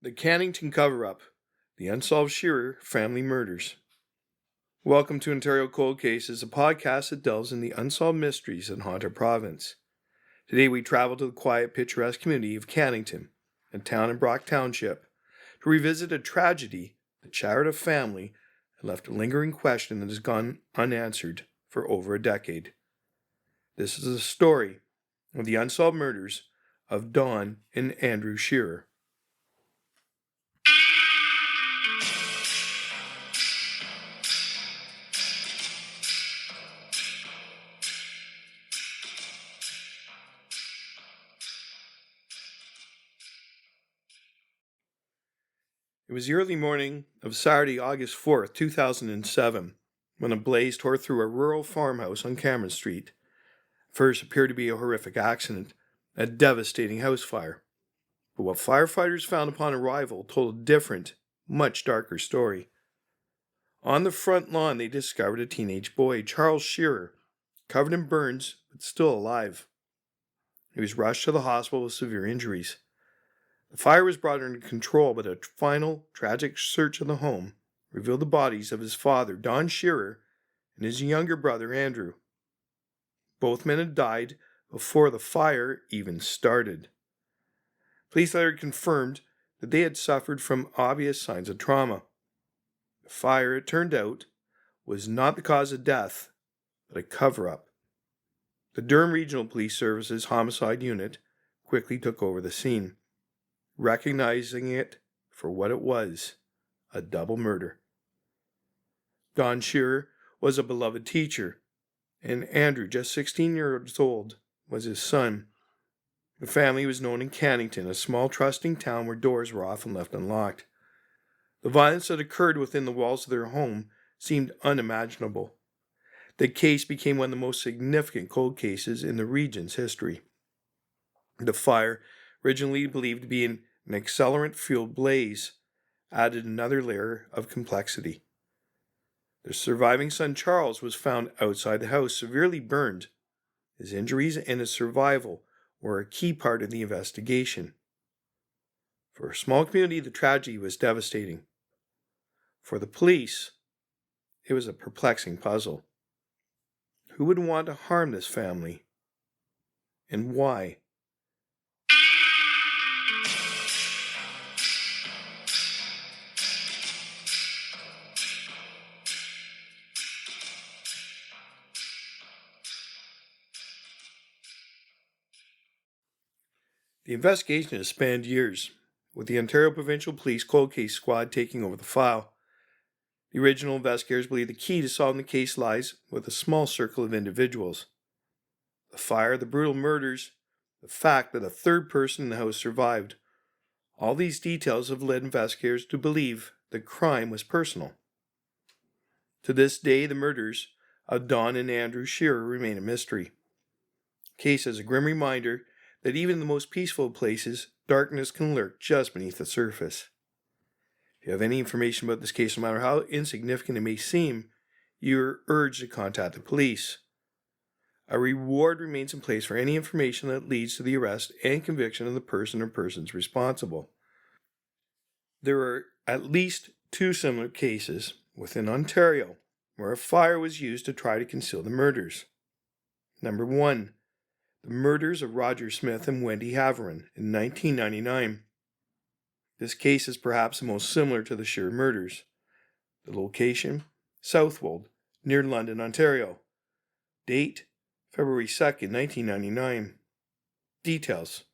The Cannington Cover-Up, the Unsolved Shearer Family Murders. Welcome to Ontario Cold Cases, a podcast that delves in the unsolved mysteries in Ontario Province. Today we travel to the quiet, picturesque community of Cannington, a town in Brock Township, to revisit a tragedy that shattered a family and left a lingering question that has gone unanswered for over a decade. This is the story of the unsolved murders of Don and Andrew Shearer. It was the early morning of Saturday, August 4th, 2007, when a blaze tore through a rural farmhouse on Cameron Street. First appeared to be a horrific accident, a devastating house fire. But what firefighters found upon arrival told a different, much darker story. On the front lawn, they discovered a teenage boy, Charles Shearer, covered in burns but still alive. He was rushed to the hospital with severe injuries. The fire was brought under control, but a final, tragic search of the home revealed the bodies of his father, Don Shearer, and his younger brother, Andrew. Both men had died before the fire even started. Police later confirmed that they had suffered from obvious signs of trauma. The fire, it turned out, was not the cause of death, but a cover-up. The Durham Regional Police Service's Homicide unit quickly took over the scene, recognizing it for what it was, a double murder. Don Shearer was a beloved teacher, and Andrew, just 16 years old, was his son. The family was known in Cannington, a small trusting town where doors were often left unlocked. The violence that occurred within the walls of their home seemed unimaginable. The case became one of the most significant cold cases in the region's history. The fire, originally believed to be an accelerant-fueled blaze, added another layer of complexity. The surviving son, Charles, was found outside the house, severely burned. His injuries and his survival were a key part of the investigation. For a small community, the tragedy was devastating. For the police, it was a perplexing puzzle. Who would want to harm this family? And why? The investigation has spanned years, with the Ontario Provincial Police Cold Case Squad taking over the file. The original investigators believe the key to solving the case lies with a small circle of individuals. The fire, the brutal murders, the fact that a third person in the house survived. All these details have led investigators to believe the crime was personal. To this day, the murders of Don and Andrew Shearer remain a mystery. The case is a grim reminder that even in the most peaceful of places, darkness can lurk just beneath the surface. If you have any information about this case, no matter how insignificant it may seem, you are urged to contact the police. A reward remains in place for any information that leads to the arrest and conviction of the person or persons responsible. There are at least 2 similar cases within Ontario where a fire was used to try to conceal the murders. Number 1. The murders of Roger Smith and Wendy Haverin in 1999. This case is perhaps the most similar to the Shearer murders. The location, Southwold, near London, Ontario. Date, February 2nd, 1999. Details.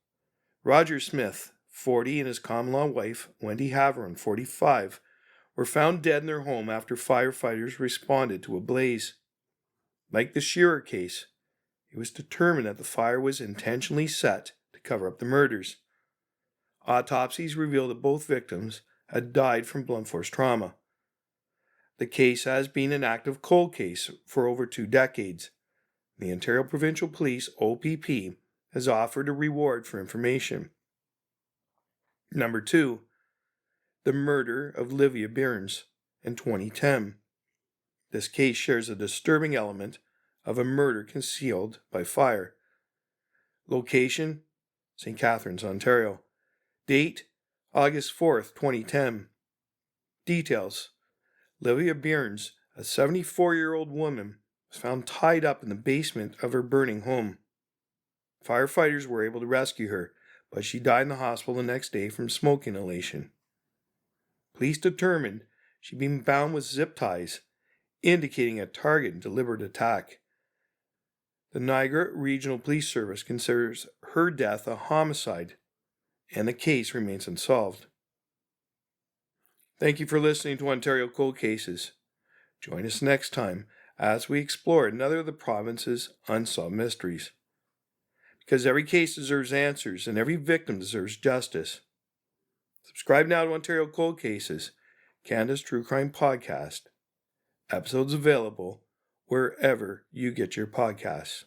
Roger Smith, 40, and his common-law wife, Wendy Haverin, 45, were found dead in their home after firefighters responded to a blaze. Like the Shearer case, it was determined that the fire was intentionally set to cover up the murders. Autopsies revealed that both victims had died from blunt force trauma. The case has been an active cold case for over 2 decades. The Ontario Provincial Police, OPP, has offered a reward for information. Number 2. The murder of Livia Burns in 2010. This case shares a disturbing element of a murder concealed by fire. Location, St. Catharines, Ontario. Date, August 4th, 2010. Details. Livia Byrnes, a 74-year-old woman, was found tied up in the basement of her burning home. Firefighters were able to rescue her, but she died in the hospital the next day from smoke inhalation. Police determined she'd been bound with zip ties, indicating a target and deliberate attack. The Niagara Regional Police Service considers her death a homicide, and the case remains unsolved. Thank you for listening to Ontario Cold Cases. Join us next time as we explore another of the province's unsolved mysteries. Because every case deserves answers and every victim deserves justice. Subscribe now to Ontario Cold Cases, Canada's True Crime Podcast. Episodes available wherever you get your podcasts.